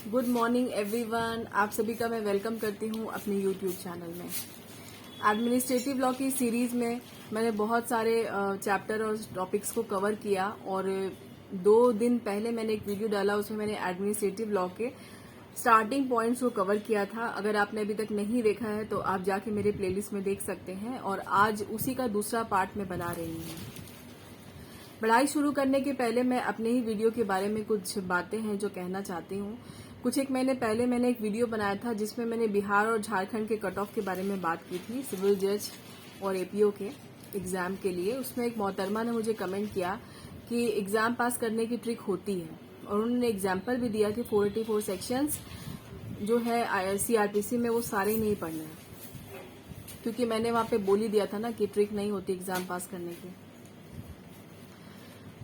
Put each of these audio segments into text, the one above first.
Good morning everyone. आप सभी का मैं वेलकम करती हूँ अपने यूट्यूब चैनल में। एडमिनिस्ट्रेटिव लॉ की सीरीज में मैंने बहुत सारे चैप्टर और टॉपिक्स को कवर किया और 2 दिन पहले मैंने एक वीडियो डाला, उसमें मैंने एडमिनिस्ट्रेटिव लॉ के स्टार्टिंग पॉइंट्स को कवर किया था। अगर आपने अभी तक नहीं देखा है तो आप जाके मेरे प्लेलिस्ट में देख सकते हैं और आज उसी का दूसरा पार्ट मैं बना रही हूँ। पढ़ाई शुरू करने के पहले मैं अपने ही वीडियो के बारे में कुछ बातें हैं जो कहना चाहती हूँ। कुछ एक महीने पहले मैंने एक वीडियो बनाया था जिसमें मैंने बिहार और झारखंड के कट ऑफ के बारे में बात की थी, सिविल जज और एपीओ के एग्जाम के लिए। उसमें एक मोहतरमा ने मुझे कमेंट किया कि एग्जाम पास करने की ट्रिक होती है और उन्होंने एग्जाम्पल भी दिया कि 484 सेक्शंस जो है सीआरपीसी में वो सारे नहीं पढ़ने हैं, क्योंकि मैंने वहां पे बोल ही दिया था ना कि ट्रिक नहीं होती एग्जाम पास करने की।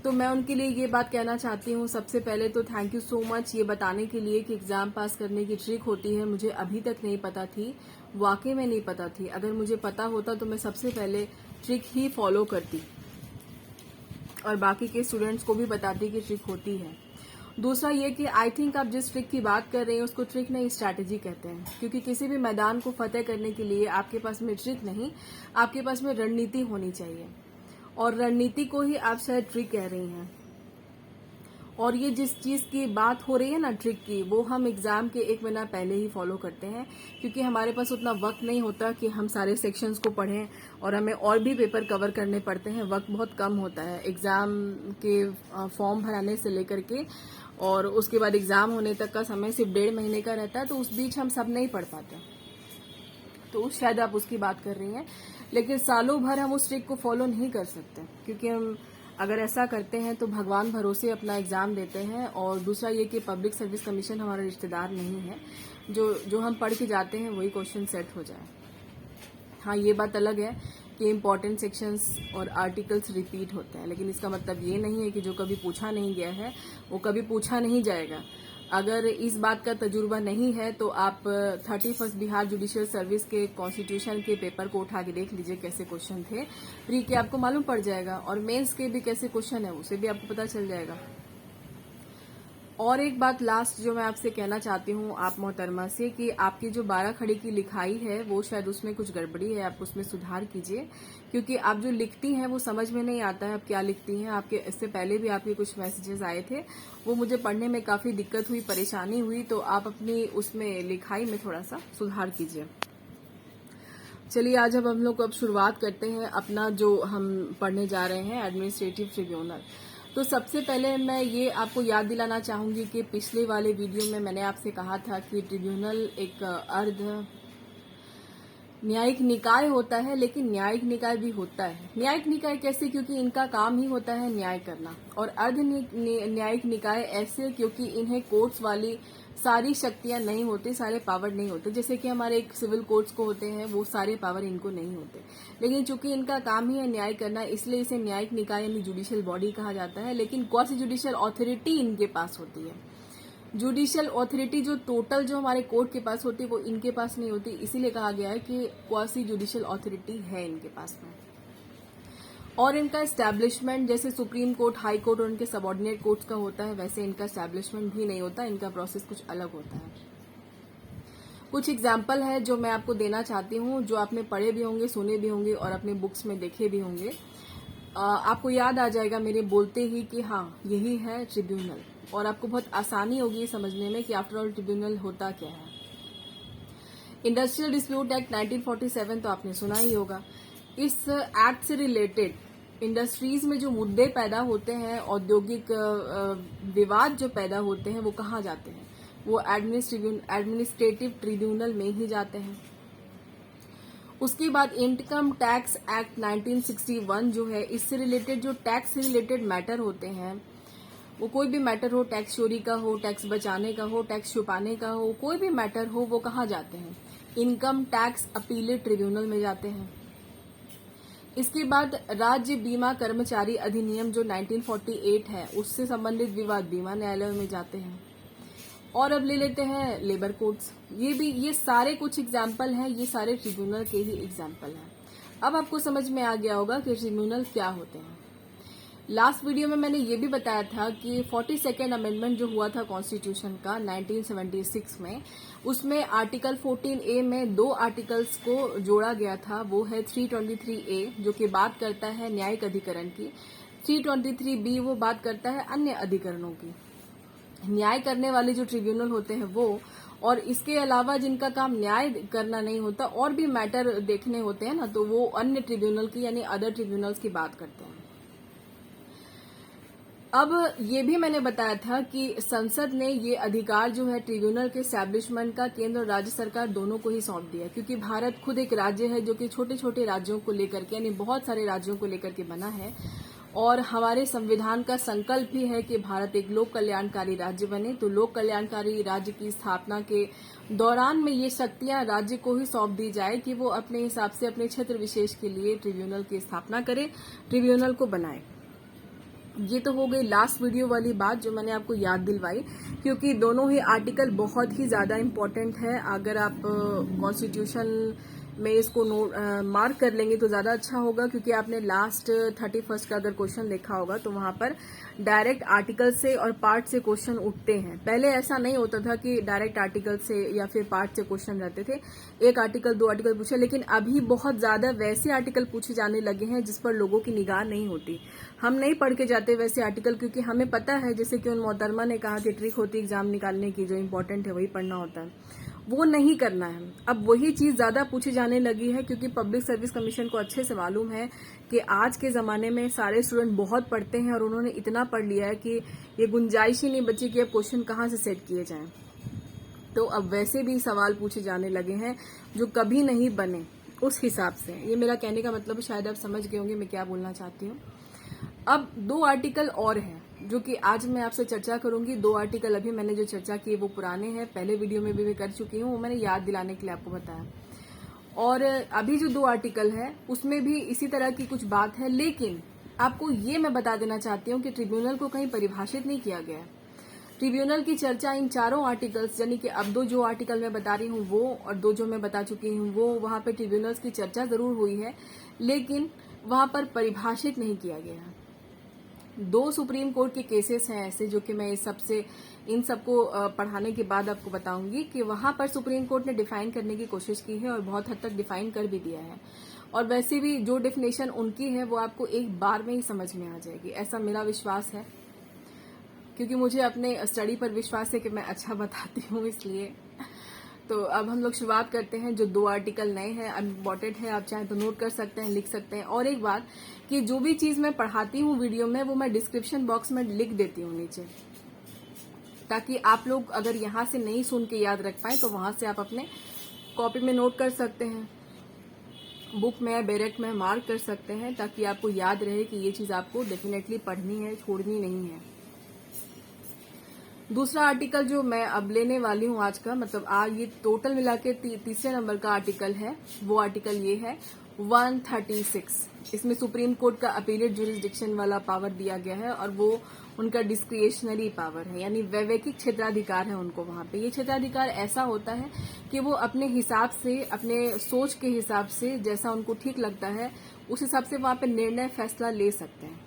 तो मैं उनके लिए ये बात कहना चाहती हूँ। सबसे पहले तो थैंक यू सो मच ये बताने के लिए कि एग्जाम पास करने की ट्रिक होती है। मुझे अभी तक नहीं पता थी, वाकई में नहीं पता थी। अगर मुझे पता होता तो मैं सबसे पहले ट्रिक ही फॉलो करती और बाकी के स्टूडेंट्स को भी बताती कि ट्रिक होती है। दूसरा ये कि आई थिंक आप जिस ट्रिक की बात कर रहे हैं उसको ट्रिक नहीं स्ट्रैटेजी कहते हैं, क्योंकि किसी भी मैदान को फतेह करने के लिए आपके पास में ट्रिक नहीं, आपके पास में रणनीति होनी चाहिए और रणनीति को ही आप शायद ट्रिक कह रही हैं। और ये जिस चीज की बात हो रही है ना ट्रिक की, वो हम एग्जाम के 1 महीना पहले ही फॉलो करते हैं, क्योंकि हमारे पास उतना वक्त नहीं होता कि हम सारे सेक्शंस को पढ़ें और हमें और भी पेपर कवर करने पड़ते हैं। वक्त बहुत कम होता है एग्जाम के फॉर्म भराने से लेकर के, और उसके बाद एग्जाम होने तक का समय सिर्फ 1.5 महीने का रहता है। तो उस बीच हम सब नहीं पढ़ पाते, तो शायद आप उसकी बात कर रही हैं। लेकिन सालों भर हम उस ट्रिक को फॉलो नहीं कर सकते, क्योंकि हम अगर ऐसा करते हैं तो भगवान भरोसे अपना एग्जाम देते हैं। और दूसरा ये कि पब्लिक सर्विस कमीशन हमारा रिश्तेदार नहीं है, जो हम पढ़ के जाते हैं वही क्वेश्चन सेट हो जाए। हाँ, ये बात अलग है कि इम्पोर्टेंट सेक्शंस और आर्टिकल्स रिपीट होते हैं, लेकिन इसका मतलब ये नहीं है कि जो कभी पूछा नहीं गया है वो कभी पूछा नहीं जाएगा। अगर इस बात का तजुर्बा नहीं है तो आप 31 बिहार जुडिशियल सर्विस के कॉन्स्टिट्यूशन के पेपर को उठा के देख लीजिए कैसे क्वेश्चन थे। प्री के आपको मालूम पड़ जाएगा और मेंस के भी कैसे क्वेश्चन है उसे भी आपको पता चल जाएगा। और एक बात लास्ट जो मैं आपसे कहना चाहती हूँ आप मोहतरमा से, कि आपकी जो 12 खड़ी की लिखाई है वो शायद उसमें कुछ गड़बड़ी है, आप उसमें सुधार कीजिए, क्योंकि आप जो लिखती हैं वो समझ में नहीं आता है आप क्या लिखती हैं। आपके इससे पहले भी आपके कुछ मैसेजेस आए थे, वो मुझे पढ़ने में काफी दिक्कत हुई, परेशानी हुई, तो आप अपनी उसमें लिखाई में थोड़ा सा सुधार कीजिए। चलिए आज हम लोग अब शुरुआत करते हैं अपना जो हम पढ़ने जा रहे हैं एडमिनिस्ट्रेटिव ट्रिब्यूनल। तो सबसे पहले मैं ये आपको याद दिलाना चाहूंगी कि पिछले वाले वीडियो में मैंने आपसे कहा था कि ट्रिब्यूनल एक अर्ध न्यायिक निकाय होता है, लेकिन न्यायिक निकाय भी होता है। न्यायिक निकाय कैसे? क्योंकि इनका काम ही होता है न्याय करना। और अर्ध न्यायिक निकाय ऐसे क्योंकि इन्हें कोर्ट्स वाली सारी शक्तियां नहीं होती, सारे पावर नहीं होते। जैसे कि हमारे एक सिविल कोर्ट्स को होते हैं, वो सारे पावर इनको नहीं होते। लेकिन चूंकि इनका काम ही है न्याय करना, इसलिए इसे न्यायिक निकाय यानी जुडिशियल बॉडी कहा जाता है। लेकिन क्वासी जुडिशियल ऑथोरिटी इनके पास होती है। जुडिशियल ऑथोरिटी जो टोटल जो हमारे कोर्ट के पास होती है वो इनके पास नहीं होती, इसीलिए कहा गया है कि क्वासी जुडिशियल ऑथोरिटी है इनके पास में। और इनका एस्टैब्लिशमेंट जैसे सुप्रीम कोर्ट, हाई कोर्ट और उनके सबऑर्डिनेट कोर्ट्स का होता है, वैसे इनका एस्टैब्लिशमेंट भी नहीं होता, इनका प्रोसेस कुछ अलग होता है। कुछ एग्जाम्पल है जो मैं आपको देना चाहती हूँ, जो आपने पढ़े भी होंगे, सुने भी होंगे और अपने बुक्स में देखे भी होंगे। आपको याद आ जाएगा मेरे बोलते ही कि हाँ यही है ट्रिब्यूनल, और आपको बहुत आसानी होगी ये समझने में कि आफ्टर ऑल ट्रिब्यूनल होता क्या है। इंडस्ट्रियल डिस्प्यूट एक्ट 1947 तो आपने सुना ही होगा। इस एक्ट से रिलेटेड इंडस्ट्रीज में जो मुद्दे पैदा होते हैं, औद्योगिक विवाद जो पैदा होते हैं, वो कहाँ जाते हैं? वो एडमिनिस्ट्रेटिव ट्रिब्यूनल में ही जाते हैं। उसके बाद इनकम टैक्स एक्ट 1961 जो है, इससे रिलेटेड जो टैक्स से रिलेटेड मैटर होते हैं, वो कोई भी मैटर हो, टैक्स चोरी का हो, टैक्स बचाने का हो, टैक्स छुपाने का हो, कोई भी मैटर हो, वो कहाँ जाते हैं? इनकम टैक्स अपीलेट ट्रिब्यूनल में जाते हैं। इसके बाद राज्य बीमा कर्मचारी अधिनियम जो 1948 है, उससे संबंधित विवाद बीमा न्यायालय में जाते हैं। और अब ले लेते हैं लेबर कोड्स। ये सारे कुछ एग्जाम्पल हैं, ये सारे ट्रिब्यूनल के ही एग्जाम्पल हैं। अब आपको समझ में आ गया होगा कि ट्रिब्यूनल क्या होते हैं। लास्ट वीडियो में मैंने ये भी बताया था कि 42nd अमेंडमेंट जो हुआ था कॉन्स्टिट्यूशन का 1976 में, उसमें आर्टिकल 14A में 2 आर्टिकल्स को जोड़ा गया था। वो है 323A जो कि बात करता है न्यायिक अधिकरण की, 323B वो बात करता है अन्य अधिकरणों की, न्याय करने वाले जो ट्रिब्यूनल होते हैं वो, और इसके अलावा जिनका काम न्याय करना नहीं होता और भी मैटर देखने होते हैं ना, तो वो अन्य ट्रिब्यूनल की यानी अदर ट्रिब्यूनल्स की बात करते हैं। अब ये भी मैंने बताया था कि संसद ने ये अधिकार जो है ट्रिब्यूनल के एस्टैब्लिशमेंट का केंद्र और राज्य सरकार दोनों को ही सौंप दिया, क्योंकि भारत खुद एक राज्य है जो कि छोटे छोटे राज्यों को लेकर के यानी बहुत सारे राज्यों को लेकर के बना है, और हमारे संविधान का संकल्प भी है कि भारत एक लोक कल्याणकारी राज्य बने। तो लोक कल्याणकारी राज्य की स्थापना के दौरान में ये शक्तियां राज्य को ही सौंप दी जाए कि वो अपने हिसाब से अपने क्षेत्र विशेष के लिए ट्रिब्यूनल की स्थापना करे, ट्रिब्यूनल को बनाए। ये तो हो गई लास्ट वीडियो वाली बात जो मैंने आपको याद दिलवाई, क्योंकि दोनों ही आर्टिकल बहुत ही ज्यादा इम्पोर्टेंट है। अगर आप कॉन्स्टिट्यूशन में इसको मार्क कर लेंगे तो ज्यादा अच्छा होगा, क्योंकि आपने लास्ट 31 का अगर क्वेश्चन देखा होगा तो वहां पर डायरेक्ट आर्टिकल से और पार्ट से क्वेश्चन उठते हैं। पहले ऐसा नहीं होता था कि डायरेक्ट आर्टिकल से या फिर पार्ट से क्वेश्चन रहते थे, एक आर्टिकल 2 आर्टिकल पूछे, लेकिन अभी बहुत ज्यादा वैसे आर्टिकल पूछे जाने लगे हैं जिस पर लोगों की निगाह नहीं होती। हम नहीं पढ़ के जाते वैसे आर्टिकल, क्योंकि हमें पता है, जैसे कि उन मोहतरमा ने कहा कि ट्रिक होती है एग्जाम निकालने की, जो इम्पोर्टेंट है वही पढ़ना होता है, वो नहीं करना है। अब वही चीज ज्यादा पूछी जाने लगी है, क्योंकि पब्लिक सर्विस कमीशन को अच्छे से मालूम है कि आज के जमाने में सारे स्टूडेंट बहुत पढ़ते हैं और उन्होंने इतना पढ़ लिया है कि ये गुंजाइश ही नहीं बची कि अब क्वेश्चन कहाँ से सेट किए जाएं। तो अब वैसे भी सवाल पूछे जाने लगे हैं जो कभी नहीं बने उस हिसाब से। ये मेरा कहने का मतलब शायद आप समझ गए होंगे मैं क्या बोलना चाहती हूँ। अब 2 आर्टिकल और हैं जो कि आज मैं आपसे चर्चा करूंगी। 2 आर्टिकल अभी मैंने जो चर्चा की वो पुराने हैं, पहले वीडियो में भी मैं कर चुकी हूँ, वो मैंने याद दिलाने के लिए आपको बताया। और अभी जो 2 आर्टिकल है उसमें भी इसी तरह की कुछ बात है, लेकिन आपको ये मैं बता देना चाहती हूँ कि ट्रिब्यूनल को कहीं परिभाषित नहीं किया गया है। ट्रिब्यूनल की चर्चा इन चारों आर्टिकल्स, यानी कि अब 2 जो आर्टिकल मैं बता रही हूँ वो और 2 जो मैं बता चुकी हूँ वो, वहां पर ट्रिब्यूनल्स की चर्चा जरूर हुई है, लेकिन वहां पर परिभाषित नहीं किया गया है। 2 सुप्रीम कोर्ट के केसेस हैं ऐसे जो कि मैं इन सबको पढ़ाने के बाद आपको बताऊंगी कि वहां पर सुप्रीम कोर्ट ने डिफाइन करने की कोशिश की है और बहुत हद तक डिफाइन कर भी दिया है। और वैसे भी जो डेफिनेशन उनकी है वो आपको एक बार में ही समझ में आ जाएगी, ऐसा मेरा विश्वास है, क्योंकि मुझे अपने स्टडी पर विश्वास है कि मैं अच्छा बताती हूँ, इसलिए। तो अब हम लोग शुरुआत करते हैं। जो 2 आर्टिकल नए हैं, इम्पोर्टेंट है, आप चाहें तो नोट कर सकते हैं, लिख सकते हैं। और एक बात कि जो भी चीज मैं पढ़ाती हूँ वीडियो में वो मैं डिस्क्रिप्शन बॉक्स में लिख देती हूँ नीचे, ताकि आप लोग अगर यहाँ से नहीं सुन के याद रख पाए तो वहां से आप अपने कॉपी में नोट कर सकते हैं, बुक में बैरेट में मार्क कर सकते हैं, ताकि आपको याद रहे कि ये चीज आपको डेफिनेटली पढ़नी है, छोड़नी नहीं है। दूसरा आर्टिकल जो मैं अब लेने वाली हूँ आज का, मतलब आज ये टोटल मिला के तीसरे नंबर का आर्टिकल है, वो आर्टिकल ये है 136। इसमें सुप्रीम कोर्ट का अपीलेट जुरिस्डिक्शन वाला पावर दिया गया है और वो उनका डिस्क्रिएशनरी पावर है, यानी वैवेकिक क्षेत्राधिकार है उनको। वहां पे ये क्षेत्राधिकार ऐसा होता है कि वो अपने हिसाब से, अपने सोच के हिसाब से, जैसा उनको ठीक लगता है उस हिसाब से वहां पे निर्णय फैसला ले सकते हैं।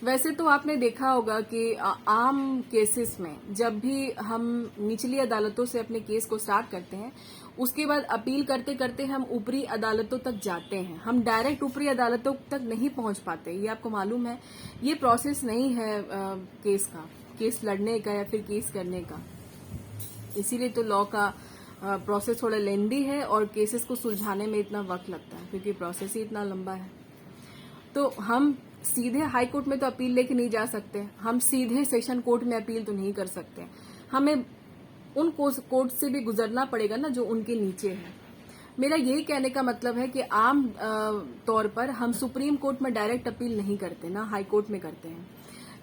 वैसे तो आपने देखा होगा कि आम केसेस में जब भी हम निचली अदालतों से अपने केस को स्टार्ट करते हैं, उसके बाद अपील करते करते हम ऊपरी अदालतों तक जाते हैं। हम डायरेक्ट ऊपरी अदालतों तक नहीं पहुंच पाते, ये आपको मालूम है। ये प्रोसेस नहीं है केस लड़ने का या फिर केस करने का। इसीलिए तो लॉ का प्रोसेस थोड़ा लेंदी है और केसेस को सुलझाने में इतना वक्त लगता है, क्योंकि प्रोसेस ही इतना लंबा है। तो हम सीधे हाई कोर्ट में तो अपील लेके नहीं जा सकते, हम सीधे सेशन कोर्ट में अपील तो नहीं कर सकते, हमें उन कोर्ट से भी गुजरना पड़ेगा ना जो उनके नीचे है। मेरा यही कहने का मतलब है कि आम तौर पर हम सुप्रीम कोर्ट में डायरेक्ट अपील नहीं करते, ना हाई कोर्ट में करते हैं।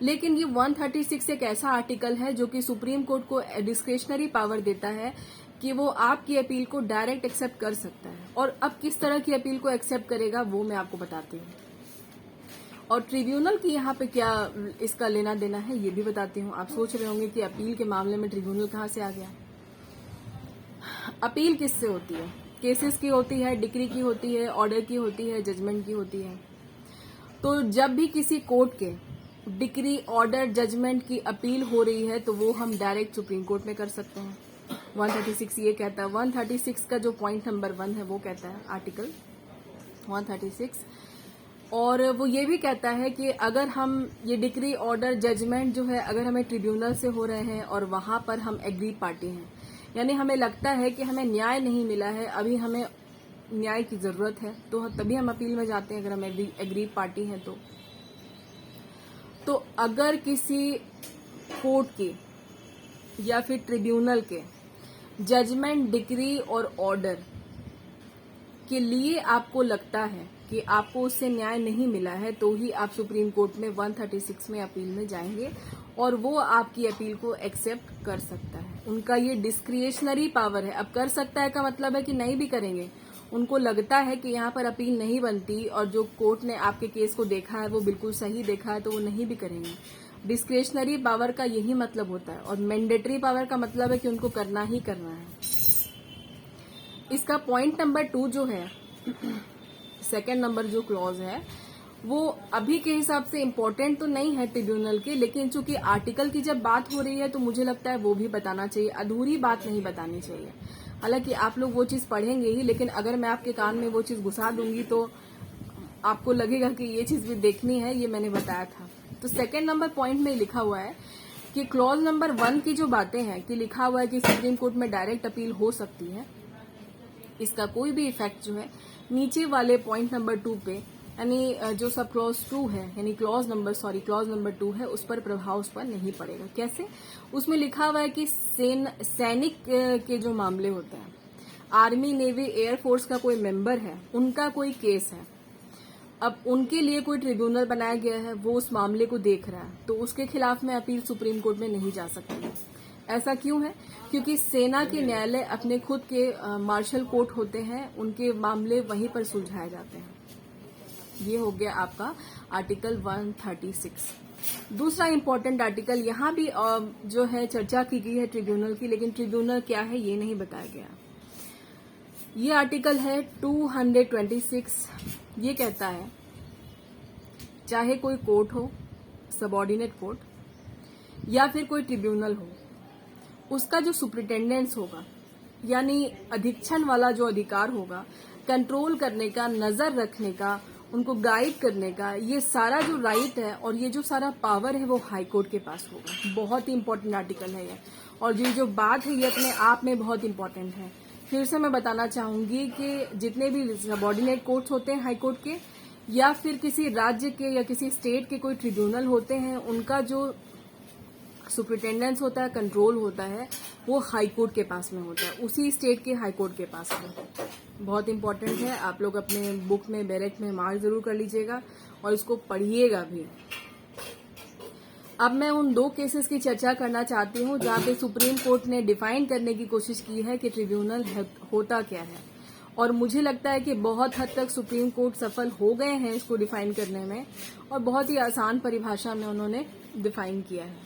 लेकिन ये 136 एक ऐसा आर्टिकल है जो कि सुप्रीम कोर्ट को डिस्क्रिशनरी पावर देता है कि वो आपकी अपील को डायरेक्ट एक्सेप्ट कर सकता है। और अब किस तरह की अपील को एक्सेप्ट करेगा वो मैं आपको बताती हूँ, और ट्रिब्यूनल की यहाँ पे क्या इसका लेना देना है ये भी बताती हूँ। आप सोच रहे होंगे कि अपील के मामले में ट्रिब्यूनल कहाँ से आ गया। अपील किससे होती है? केसेस की होती है, डिक्री की होती है, ऑर्डर की होती है, जजमेंट की होती है। तो जब भी किसी कोर्ट के डिक्री, ऑर्डर, जजमेंट की अपील हो रही है तो वो हम डायरेक्ट सुप्रीम कोर्ट में कर सकते हैं। 136 ये कहता है, 136 का जो पॉइंट नंबर 1 है वो कहता है, आर्टिकल 136, और वो ये भी कहता है कि अगर हम ये डिक्री, ऑर्डर, जजमेंट जो है अगर हमें ट्रिब्यूनल से हो रहे हैं और वहां पर हम एग्री पार्टी हैं, यानी हमें लगता है कि हमें न्याय नहीं मिला है, अभी हमें न्याय की जरूरत है, तो तभी हम अपील में जाते हैं अगर हम एग्री पार्टी हैं तो अगर किसी कोर्ट के या फिर ट्रिब्यूनल के जजमेंट, डिक्री और ऑर्डर के लिए आपको लगता है कि आपको उससे न्याय नहीं मिला है, तो ही आप सुप्रीम कोर्ट में 136 में अपील में जाएंगे और वो आपकी अपील को एक्सेप्ट कर सकता है। उनका ये डिस्क्रिएशनरी पावर है। अब कर सकता है का मतलब है कि नहीं भी करेंगे, उनको लगता है कि यहाँ पर अपील नहीं बनती और जो कोर्ट ने आपके केस को देखा है वो बिल्कुल सही देखा है, तो वो नहीं भी करेंगे। डिस्क्रिएशनरी पावर का यही मतलब होता है, और मैंडेटरी पावर का मतलब है कि उनको करना ही करना है। इसका पॉइंट नंबर 2 जो है, सेकेंड नंबर जो क्लॉज है, वो अभी के हिसाब से इम्पोर्टेंट तो नहीं है ट्रिब्यूनल के, लेकिन चूंकि आर्टिकल की जब बात हो रही है तो मुझे लगता है वो भी बताना चाहिए, अधूरी बात नहीं बतानी चाहिए। हालांकि आप लोग वो चीज पढ़ेंगे ही, लेकिन अगर मैं आपके कान में वो चीज घुसा दूंगी तो आपको लगेगा कि ये चीज भी देखनी है, ये मैंने बताया था। तो सेकेंड नंबर पॉइंट में लिखा हुआ है कि क्लॉज नंबर 1 की जो बातें हैं कि लिखा हुआ है कि सुप्रीम कोर्ट में डायरेक्ट अपील हो सकती है, इसका कोई भी इफेक्ट जो है नीचे वाले पॉइंट नंबर 2 पे, यानी जो सब क्लॉज 2 है, यानी क्लॉज नंबर 2 है, उस पर प्रभाव उस पर नहीं पड़ेगा। कैसे? उसमें लिखा हुआ है कि सैनिक के जो मामले होते हैं, आर्मी, नेवी, एयरफोर्स का कोई मेंबर है, उनका कोई केस है, अब उनके लिए कोई ट्रिब्यूनल बनाया गया है, वो उस मामले को देख रहा है, तो उसके खिलाफ में अपील सुप्रीम कोर्ट में नहीं जा सकती। ऐसा क्यों है? क्योंकि सेना के न्यायालय अपने खुद के मार्शल कोर्ट होते हैं, उनके मामले वहीं पर सुलझाए जाते हैं। ये हो गया आपका आर्टिकल 136। दूसरा इंपॉर्टेंट आर्टिकल, यहाँ भी जो है चर्चा की गई है ट्रिब्यूनल की, लेकिन ट्रिब्यूनल क्या है ये नहीं बताया गया। ये आर्टिकल है 226। ये कहता है चाहे कोई कोर्ट हो, सबऑर्डिनेट कोर्ट, या फिर कोई ट्रिब्यूनल हो, उसका जो सुपरिटेंडेंस होगा, यानी अधीक्षण वाला जो अधिकार होगा, कंट्रोल करने का, नजर रखने का, उनको गाइड करने का, ये सारा जो राइट है और ये जो सारा पावर है वो हाई कोर्ट के पास होगा। बहुत ही इंपॉर्टेंट आर्टिकल है ये, और ये जो बात है ये अपने आप में बहुत इंपॉर्टेंट है। फिर से मैं बताना चाहूंगी कि जितने भी सबऑर्डिनेट कोर्ट्स होते हैं हाई कोर्ट के, या फिर किसी राज्य के या किसी स्टेट के कोई ट्रिब्यूनल होते हैं, उनका जो सुपरिटेंडेंस होता है, कंट्रोल होता है, वो हाई कोर्ट के पास में होता है, उसी स्टेट के हाई कोर्ट के पास में। बहुत इंपॉर्टेंट है, आप लोग अपने बुक में, बैरेक में मार्क जरूर कर लीजिएगा और इसको पढ़िएगा भी। अब मैं उन 2 केसेस की चर्चा करना चाहती हूँ जहाँ पे सुप्रीम कोर्ट ने डिफाइन करने की कोशिश की है कि ट्रिब्यूनल होता क्या है, और मुझे लगता है कि बहुत हद तक सुप्रीम कोर्ट सफल हो गए हैं इसको डिफाइन करने में, और बहुत ही आसान परिभाषा में उन्होंने डिफाइन किया है।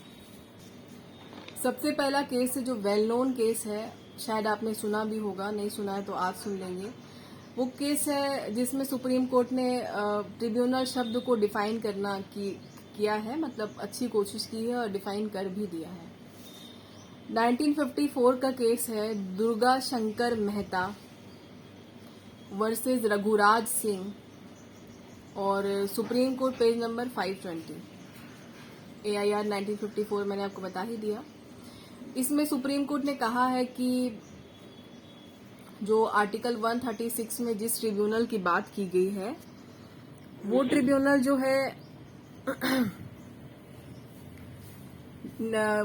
सबसे पहला केस है जो वेल नोन केस है, शायद आपने सुना भी होगा, नहीं सुना है तो आज सुन लेंगे। वो केस है जिसमें सुप्रीम कोर्ट ने ट्रिब्यूनल शब्द को डिफाइन किया है, मतलब अच्छी कोशिश की है और डिफाइन कर भी दिया है। 1954 का केस है, दुर्गा शंकर मेहता वर्सेस रघुराज सिंह, और supreme court page number 520, AIR 1954 मैंने आपको बता ही दिया। इसमें सुप्रीम कोर्ट ने कहा है कि जो आर्टिकल 136 में जिस ट्रिब्यूनल की बात की गई है, वो ट्रिब्यूनल जो है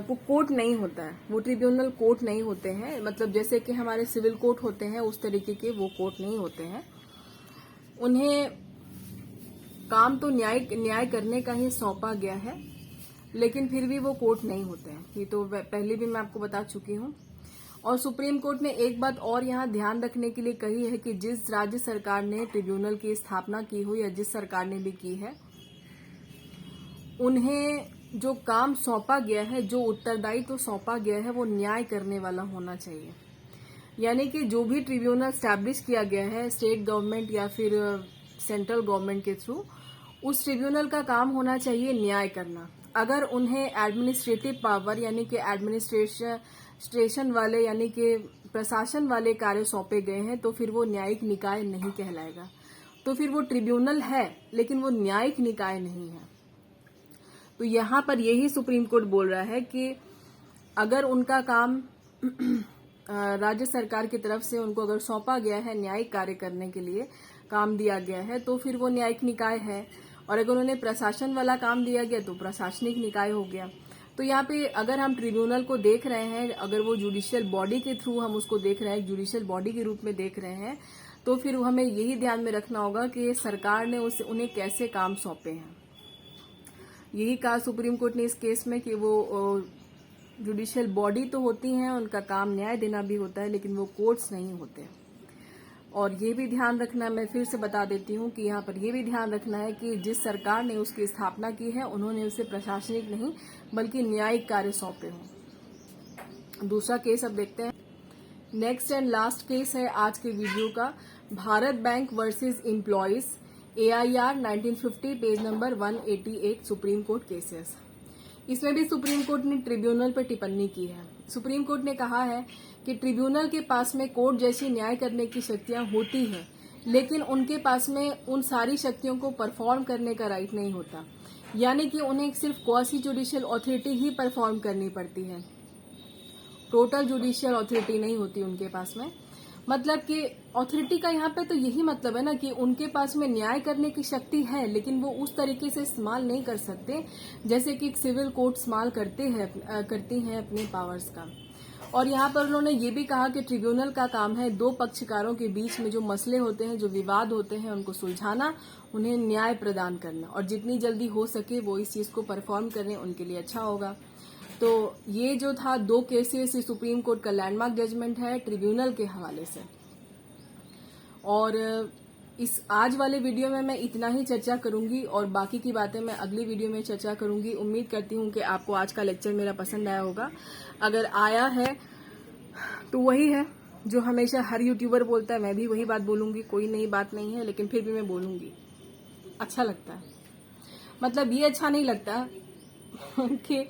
वो कोर्ट नहीं होता है, वो ट्रिब्यूनल कोर्ट नहीं होते हैं, मतलब जैसे कि हमारे सिविल कोर्ट होते हैं उस तरीके के वो कोर्ट नहीं होते हैं। उन्हें काम तो न्याय करने का ही सौंपा गया है, लेकिन फिर भी वो कोर्ट नहीं होते हैं, ये तो पहले भी मैं आपको बता चुकी हूँ। और सुप्रीम कोर्ट ने एक बात और यहाँ ध्यान रखने के लिए कही है कि जिस राज्य सरकार ने ट्रिब्यूनल की स्थापना की हो या जिस सरकार ने भी की है, उन्हें जो काम सौंपा गया है, जो उत्तरदायित्व सौंपा गया है, वो न्याय करने वाला होना चाहिए। यानी कि जो भी ट्रिब्यूनल स्टैब्लिश किया गया है स्टेट गवर्नमेंट या फिर सेंट्रल गवर्नमेंट के थ्रू, उस ट्रिब्यूनल का काम होना चाहिए न्याय करना। अगर उन्हें एडमिनिस्ट्रेटिव पावर यानी कि एडमिनिस्ट्रेशन वाले यानी कि प्रशासन वाले कार्य सौंपे गए हैं तो फिर वो न्यायिक निकाय नहीं कहलाएगा। तो फिर वो ट्रिब्यूनल है लेकिन वो न्यायिक निकाय नहीं है। तो यहाँ पर यही सुप्रीम कोर्ट बोल रहा है कि अगर उनका काम राज्य सरकार की तरफ से उनको अगर सौंपा गया है न्यायिक कार्य करने के लिए काम दिया गया है तो फिर वो न्यायिक निकाय है, और अगर उन्हें प्रशासन वाला काम दिया गया तो प्रशासनिक निकाय हो गया। तो यहाँ पे अगर हम ट्रिब्यूनल को देख रहे हैं, अगर वो जुडिशियल बॉडी के थ्रू हम उसको देख रहे हैं, जुडिशियल बॉडी के रूप में देख रहे हैं, तो फिर हमें यही ध्यान में रखना होगा कि सरकार ने उन्हें कैसे काम सौंपे हैं। यही कहा सुप्रीम कोर्ट ने इस केस में कि वो जुडिशियल बॉडी तो होती हैं, उनका काम न्याय देना भी होता है, लेकिन वो कोर्ट्स नहीं होते। और ये भी ध्यान रखना, मैं फिर से बता देती हूँ कि यहाँ पर ये भी ध्यान रखना है कि जिस सरकार ने उसकी स्थापना की है उन्होंने उसे प्रशासनिक नहीं बल्कि न्यायिक कार्य सौंपे हों। दूसरा केस अब देखते हैं। नेक्स्ट एंड लास्ट केस है आज के वीडियो का, Bharat bank versus employees, AIR 1950, page number 188, supreme court cases. इसमें भी सुप्रीम कोर्ट ने ट्रिब्यूनल पर टिप्पणी की है। सुप्रीम कोर्ट ने कहा है कि ट्रिब्यूनल के पास में कोर्ट जैसी न्याय करने की शक्तियां होती हैं, लेकिन उनके पास में उन सारी शक्तियों को परफॉर्म करने का राइट नहीं होता, यानी कि उन्हें सिर्फ क्वासी जुडिशियल अथॉरिटी ही परफॉर्म करनी पड़ती है, टोटल जुडिशियल अथॉरिटी नहीं होती उनके पास में। मतलब कि अथॉरिटी का यहाँ पे तो यही मतलब है ना कि उनके पास में न्याय करने की शक्ति है, लेकिन वो उस तरीके से इस्तेमाल नहीं कर सकते जैसे कि सिविल कोर्ट इस्तेमाल करती हैं अपने पावर्स का। और यहाँ पर उन्होंने ये भी कहा कि ट्रिब्यूनल का काम है दो पक्षकारों के बीच में जो मसले होते हैं, जो विवाद होते हैं, उनको सुलझाना, उन्हें न्याय प्रदान करना, और जितनी जल्दी हो सके वो इस चीज को परफॉर्म करें, उनके लिए अच्छा होगा। तो ये जो था 2 केसेस, सुप्रीम कोर्ट का लैंडमार्क जजमेंट है ट्रिब्यूनल के हवाले से। और इस आज वाले वीडियो में मैं इतना ही चर्चा करूंगी और बाकी की बातें मैं अगली वीडियो में चर्चा करूंगी। उम्मीद करती हूं कि आपको आज का लेक्चर मेरा पसंद आया होगा। अगर आया है तो वही है जो हमेशा हर यूट्यूबर बोलता है, मैं भी वही बात बोलूंगी, कोई नई बात नहीं है, लेकिन फिर भी मैं बोलूंगी। अच्छा लगता है, मतलब ये अच्छा नहीं लगता कि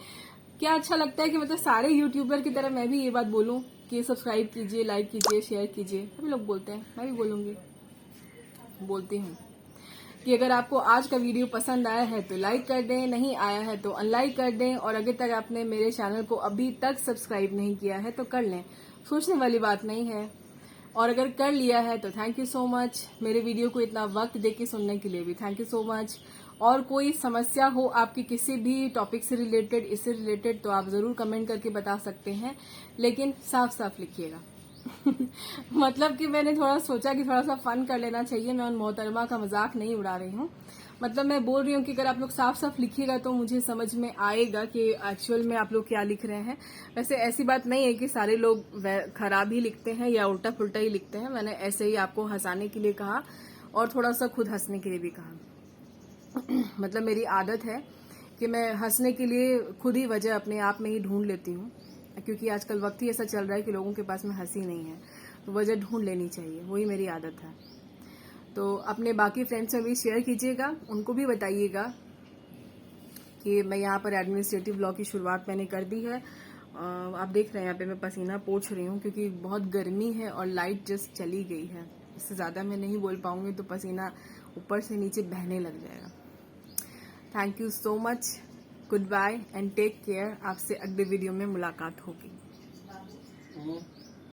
क्या अच्छा लगता है कि मतलब सारे यूट्यूबर की तरह मैं भी ये बात बोलूं कि सब्सक्राइब कीजिए, लाइक कीजिए, शेयर कीजिए। सभी लोग बोलते हैं, मैं भी बोलूंगी, बोलती हूँ कि अगर आपको आज का वीडियो पसंद आया है तो लाइक कर दें, नहीं आया है तो अनलाइक कर दें, और अगर तक आपने मेरे चैनल को अभी तक सब्सक्राइब नहीं किया है तो कर लें, सोचने वाली बात नहीं है। और अगर कर लिया है तो थैंक यू सो मच, मेरे वीडियो को इतना वक्त देके सुनने के लिए भी थैंक यू सो मच। और कोई समस्या हो आपकी किसी भी टॉपिक से रिलेटेड, इससे रिलेटेड, तो आप जरूर कमेंट करके बता सकते हैं, लेकिन साफ साफ लिखिएगा। मतलब कि मैंने थोड़ा सोचा कि थोड़ा सा फन कर लेना चाहिए, मैं उन मोहतरमा का मजाक नहीं उड़ा रही हूँ। मतलब मैं बोल रही हूँ कि अगर आप लोग साफ साफ लिखिएगा तो मुझे समझ में आएगा कि एक्चुअल में आप लोग क्या लिख रहे हैं। वैसे ऐसी बात नहीं है कि सारे लोग खराब ही लिखते हैं या उल्टा पुल्टा ही लिखते हैं, मैंने ऐसे ही आपको हंसाने के लिए कहा और थोड़ा सा खुद हंसने के लिए भी कहा। मतलब मेरी आदत है कि मैं हंसने के लिए खुद ही वजह अपने आप में ही ढूंढ लेती हूँ, क्योंकि आजकल वक्त ही ऐसा चल रहा है कि लोगों के पास में हंसी नहीं है, तो वजह ढूंढ लेनी चाहिए, वही मेरी आदत है। तो अपने बाकी फ्रेंड्स में भी शेयर कीजिएगा, उनको भी बताइएगा कि मैं यहाँ पर एडमिनिस्ट्रेटिव लॉ की शुरुआत मैंने कर दी है। आप देख रहे हैं यहाँ पे मैं पसीना पोंछ रही हूँ क्योंकि बहुत गर्मी है और लाइट जस्ट चली गई है। इससे ज़्यादा मैं नहीं बोल पाऊंगी तो पसीना ऊपर से नीचे बहने लग जाएगा। Thank you so much, good bye and take care. आपसे अगले वीडियो में मुलाकात होगी।